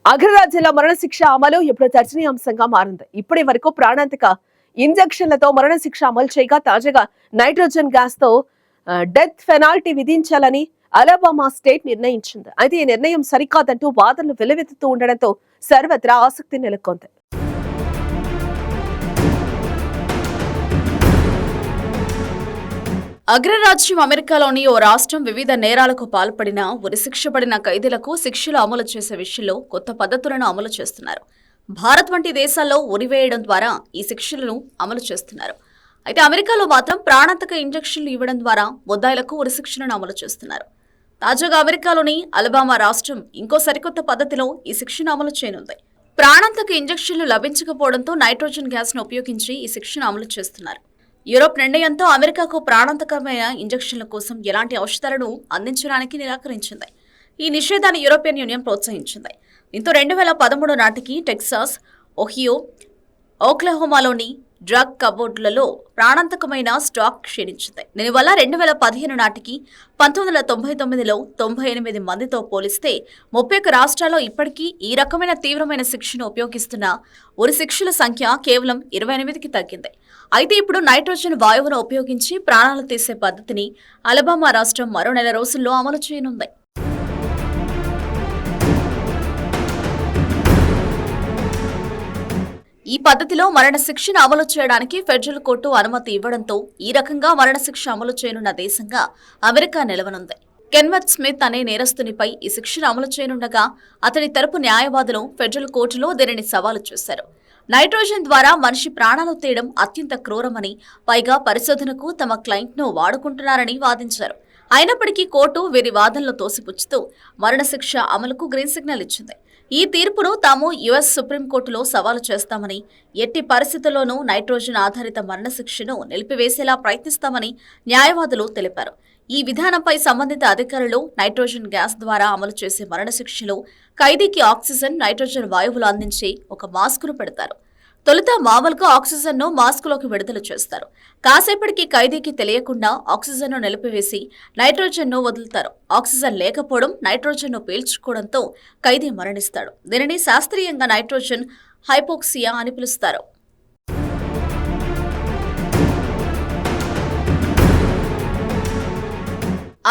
అగ్రరాజ్యంలో మరణశిక్ష అమలు ఇప్పుడు చర్చనీయాంశంగా మారింది. ఇప్పటి వరకు ప్రాణాంతక ఇంజెక్షన్లతో మరణశిక్ష అమలు చేయగా తాజాగా నైట్రోజన్ గ్యాస్ తో డెత్ పెనాల్టీ విధించాలని అలబామా స్టేట్ నిర్ణయించింది. అయితే ఈ నిర్ణయం సరికాదంటూ వాదనలు వెల్లువెత్తుతూ ఉండడంతో సర్వత్రా ఆసక్తి నెలకొంది. అగ్రరాజ్యం అమెరికాలోని ఓ రాష్ట్రం వివిధ నేరాలకు పాల్పడిన ఉరిశిక్ష పడిన ఖైదీలకు శిక్షలు అమలు చేసే విషయంలో కొత్త పద్ధతులను అమలు చేస్తున్నారు. భారత్ వంటి దేశాల్లో ఉరివేయడం ద్వారా ఈ శిక్షలను అమలు చేస్తున్నారు. అయితే అమెరికాలో మాత్రం ప్రాణాంతక ఇంజెక్షన్లు ఇవ్వడం ద్వారా ముద్దాయిలకు ఉరిశిక్షలను అమలు చేస్తున్నారు. తాజాగా అమెరికాలోని అలబామా రాష్ట్రం ఇంకో సరికొత్త పద్ధతిలో ఈ శిక్షను అమలు చేయనుంది. ప్రాణాంతక ఇంజెక్షన్లు లభించకపోవడంతో నైట్రోజన్ గ్యాస్ ను ఉపయోగించి ఈ శిక్షను అమలు చేస్తున్నారు. యూరోప్ నిర్ణయంతో అమెరికాకు ప్రాణాంతకమైన ఇంజెక్షన్ల కోసం ఎలాంటి ఔషధాలను అందించడానికి నిరాకరించింది. ఈ నిషేధాన్ని యూరోపియన్ యూనియన్ ప్రోత్సహించింది. దీంతో 2013 నాటికి టెక్సాస్, ఒహియో, ఓక్లహోమాలోని డ్రగ్ కబోర్డులలో ప్రాణాంతకమైన స్టాక్ క్షీణించింది. దీనివల్ల 2015 నాటికి 1999లో 98 మందితో పోలిస్తే 31 రాష్ట్రాల్లో ఇప్పటికీ ఈ రకమైన తీవ్రమైన శిక్షను ఉపయోగిస్తున్న ఉరి శిక్షల సంఖ్య కేవలం 28కి తగ్గింది. అయితే ఇప్పుడు నైట్రోజన్ వాయువును ఉపయోగించి ప్రాణాలు తీసే పద్ధతిని అలబామా రాష్ట్రం మరో నెల రోజుల్లో అమలు చేయనుంది. ఈ పద్ధతిలో మరణశిక్షను అమలు చేయడానికి ఫెడరల్ కోర్టు అనుమతి ఇవ్వడంతో ఈ రకంగా మరణశిక్ష అమలు చేయనున్న దేశంగా అమెరికా నిలవనుంది. కెన్వత్ స్మిత్ అనే నేరస్తునిపై ఈ శిక్షను అమలు చేయనుండగా అతని తరపు న్యాయవాదులు ఫెడరల్ కోర్టులో దీనిని సవాలు చేశారు. నైట్రోజన్ ద్వారా మనిషి ప్రాణాలు తీయడం అత్యంత క్రూరమని, పైగా పరిశోధనకు తమ క్లయింట్ను వాడుకుంటున్నారని వాదించారు. అయినప్పటికీ కోర్టు వీరి వాదనలు తోసిపుచ్చుతూ మరణశిక్ష అమలుకు గ్రీన్ సిగ్నల్ ఇచ్చింది. ఈ తీర్పును తాము యుఎస్ సుప్రీంకోర్టులో సవాలు చేస్తామని, ఎట్టి పరిస్థితుల్లోనూ నైట్రోజన్ ఆధారిత మరణశిక్షను నిలిపివేసేలా ప్రయత్నిస్తామని న్యాయవాదులు తెలిపారు. ఈ విధానంపై సంబంధిత అధికారులు నైట్రోజన్ గ్యాస్ ద్వారా అమలు చేసే మరణశిక్షలో ఖైదీకి ఆక్సిజన్, నైట్రోజన్ వాయువులు అందించి ఒక మాస్కును పెడతారు. తొలుత మామూలుగా ఆక్సిజన్ను మాస్కులోకి విడుదల చేస్తారు. కాసేపటికి ఖైదీకి తెలియకుండా ఆక్సిజన్ను నిలిపివేసి నైట్రోజన్ను వదులుతారు. ఆక్సిజన్ లేకపోవడం, నైట్రోజన్ను పీల్చుకోవడంతో ఖైదీ మరణిస్తాడు. దీనిని శాస్త్రీయంగా నైట్రోజన్ హైపోక్సియా అని పిలుస్తారు.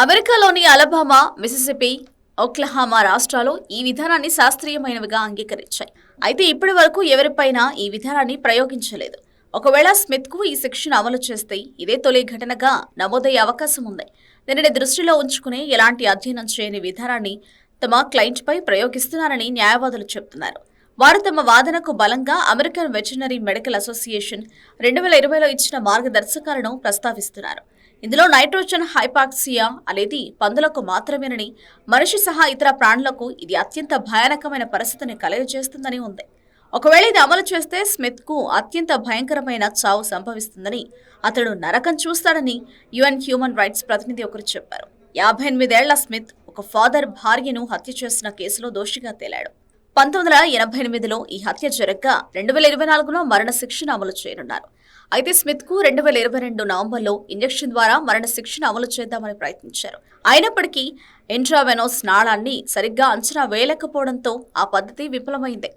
అమెరికాలోని అలబామా, మిసిసిపి, ఓక్లహామా రాష్ట్రాలు ఈ విధానాన్ని శాస్త్రీయమైనవిగా అంగీకరించాయి. అయితే ఇప్పటి వరకు ఎవరిపైనా ఈ విధానాన్ని ప్రయోగించలేదు. ఒకవేళ స్మిత్కు ఈ శిక్షను అమలు చేస్తే ఇదే తొలి ఘటనగా నమోదయ్యే అవకాశం ఉంది. దీనిని దృష్టిలో ఉంచుకుని ఎలాంటి అధ్యయనం చేయని విధానాన్ని తమ క్లయింట్పై ప్రయోగిస్తున్నారని న్యాయవాదులు చెబుతున్నారు. వారు తమ వాదనకు బలంగా అమెరికన్ వెటర్నరీ మెడికల్ అసోసియేషన్ 2020లో ఇచ్చిన మార్గదర్శకాలను ప్రస్తావిస్తున్నారు. ఇందులో నైట్రోజన్ హైపాక్సియా అనేది పందులకు మాత్రమేనని, మనిషి సహా ఇతర ప్రాణులకు ఇది అత్యంత భయానకమైన పరిస్థితిని కలుగజేస్తుందని ఉంది. ఒకవేళ ఇది అమలు చేస్తే స్మిత్కు అత్యంత భయంకరమైన చావు సంభవిస్తుందని, అతడు నరకం చూస్తాడని యుఎన్ హ్యూమన్ రైట్స్ ప్రతినిధి ఒకరు చెప్పారు. 58 ఏళ్ల స్మిత్ ఒక ఫాదర్ భార్యను హత్య చేసిన కేసులో దోషిగా తేలాడు. 1988లో ఈ హత్య జరగ్గా 2024లో మరణశిక్షను అమలు చేయనున్నారు. అయితే స్మిత్కు 2022 నవంబర్లో ఇంజెక్షన్ ద్వారా మరణశిక్షను అమలు చేద్దామని ప్రయత్నించారు. అయినప్పటికీ ఇంట్రావెనోస్ నాళాన్ని సరిగ్గా అంచనా వేయలేకపోవడంతో ఆ పద్ధతి విఫలమైంది.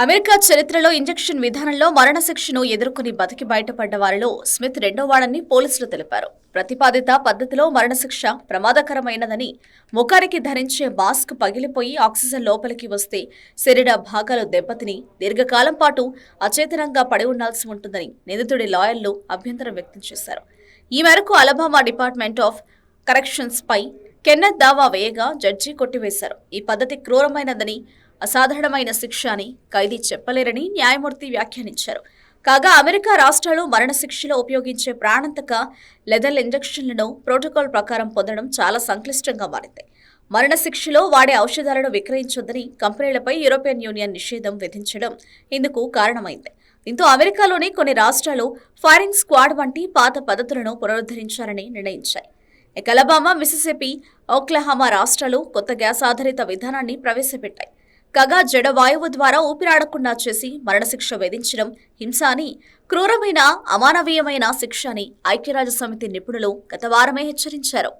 అమెరికా చరిత్రలో ఇంజెక్షన్ విధానంలో మరణశిక్షను ఎదుర్కొని బతికి బయటపడ్డ వారిలో స్మిత్ రెండోవాడని పోలీసులు తెలిపారు. ప్రతిపాదిత పద్ధతిలో మరణశిక్ష ప్రమాదకరమైనదని, ముఖానికి ధరించే మాస్క్ పగిలిపోయి ఆక్సిజన్ లోపలికి వస్తే శరీర భాగాలు దెబ్బతిని దీర్ఘకాలం పాటు అచేతనంగా పడి ఉండాల్సి ఉంటుందని నిందితుడి లాయర్లు అభ్యంతరం వ్యక్తం చేశారు. ఈ మేరకు అలబామా డిపార్ట్మెంట్ ఆఫ్ కరెక్షన్స్ పై కెన్నెత్ దావా వేయగా జడ్జి కొట్టివేశారు. ఈ పద్ధతి క్రూరమైనదని, అసాధారణమైన శిక్ష అని ఖైదీ చెప్పలేరని న్యాయమూర్తి వ్యాఖ్యానించారు. కాగా అమెరికా రాష్ట్రాలు మరణశిక్షలో ఉపయోగించే ప్రాణాంతక లెథల్ ఇంజెక్షన్లను ప్రోటోకాల్ ప్రకారం పొందడం చాలా సంక్లిష్టంగా మారింది. మరణశిక్షలో వాడే ఔషధాలను విక్రయించొద్దని కంపెనీలపై యూరోపియన్ యూనియన్ నిషేధం విధించడం ఇందుకు కారణమైంది. దీంతో అమెరికాలోని కొన్ని రాష్ట్రాలు ఫైరింగ్ స్క్వాడ్ వంటి పాత పద్ధతులను పునరుద్ధరించాలని నిర్ణయించాయి. అలబామా, మిసిసిపి, ఓక్లహామా రాష్ట్రాలు కొత్త గ్యాస్ ఆధారిత విధానాన్ని ప్రవేశపెట్టాయి. కాగా జడవాయువు ద్వారా ఊపిరాడకుండా చేసి మరణశిక్ష విధించడం హింస అని, క్రూరమైన అమానవీయమైన శిక్ష అని ఐక్యరాజ్య సమితి నిపుణులు గత వారమే హెచ్చరించారు.